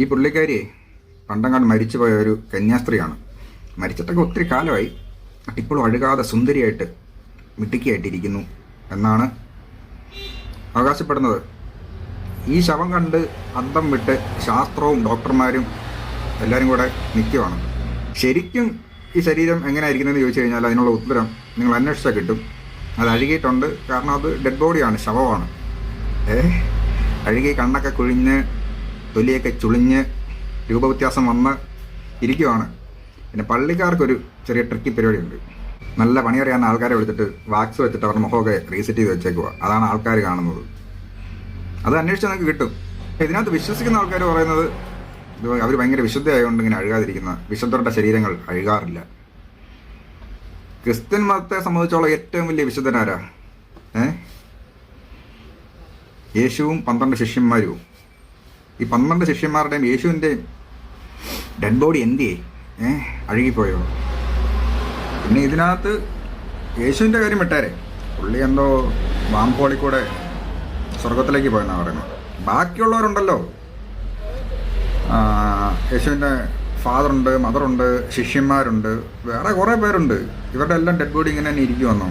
ഈ പുള്ളിക്കാരിയെ പണ്ടങ്ങാണ്ട് മരിച്ചുപോയ ഒരു കന്യാസ്ത്രീയാണ്. മരിച്ചിട്ടൊക്കെ ഒത്തിരി കാലമായി. ഇപ്പോഴും അഴുകാതെ സുന്ദരിയായിട്ട് മിടുക്കിയായിട്ടിരിക്കുന്നു എന്നാണ് അവകാശപ്പെടുന്നത്. ഈ ശവം കണ്ട് അന്തം വിട്ട് ശാസ്ത്രവും ഡോക്ടർമാരും എല്ലാവരും കൂടെ നിൽക്കുവാണ്. ശരിക്കും ഈ ശരീരം എങ്ങനെയായിരിക്കുന്നതെന്ന് ചോദിച്ചു കഴിഞ്ഞാൽ അതിനുള്ള ഉത്തരം നിങ്ങൾ അന്വേഷിച്ചാൽ കിട്ടും. അത് അഴുകിയിട്ടുണ്ട്. കാരണം അത് ഡെഡ് ബോഡിയാണ്, ശവമാണ്. അഴുകി കണ്ണൊക്കെ കുഴിഞ്ഞ് തൊലിയൊക്കെ ചുളിഞ്ഞ് രൂപവ്യത്യാസം വന്ന് ഇരിക്കുവാണ്. പിന്നെ പള്ളിക്കാർക്കൊരു ചെറിയ ട്രിക്കി പരിപാടിയുണ്ട്. നല്ല പണിയറിയാവുന്ന ആൾക്കാരെ വിളിച്ചിട്ട് വാക്സ് വെച്ചിട്ട് അവരുടെ മുഖമൊക്കെ റീസെറ്റ് ചെയ്ത് വെച്ചേക്കുക. അതാണ് ആൾക്കാർ കാണുന്നത്. അത് അന്വേഷിച്ചാൽ നിങ്ങൾക്ക് കിട്ടും. ഇതിനകത്ത് വിശ്വസിക്കുന്ന ആൾക്കാർ പറയുന്നത് അവർ ഭയങ്കര വിശുദ്ധമായതുകൊണ്ട് ഇങ്ങനെ അഴുകാതിരിക്കുന്ന, വിശുദ്ധരുടെ ശരീരങ്ങൾ അഴുകാറില്ല. ക്രിസ്ത്യൻ മതത്തെ സംബന്ധിച്ചോളം ഏറ്റവും വലിയ വിശുദ്ധനാരാ? യേശുവും 12 ശിഷ്യന്മാരും. ഈ 12 ശിഷ്യന്മാരുടെയും യേശുവിൻ്റെയും ഡെഡ് ബോഡി എന്തിയേ? അഴുകിപ്പോയോ? പിന്നെ ഇതിനകത്ത് യേശുവിൻ്റെ കാര്യം വിട്ടാരെ, പുള്ളി എന്തോ വാമ്പോളി കൂടെ സ്വർഗത്തിലേക്ക് പോയെന്നാണ് പറയുന്നത്. ബാക്കിയുള്ളവരുണ്ടല്ലോ, യേശുവിൻ്റെ ഫാദറുണ്ട്, മദറുണ്ട്, ശിഷ്യന്മാരുണ്ട്, വേറെ കുറേ പേരുണ്ട്. ഇവരുടെ എല്ലാം ഡെഡ് ബോഡി ഇങ്ങനെ തന്നെ ഇരിക്കുമെന്നോ?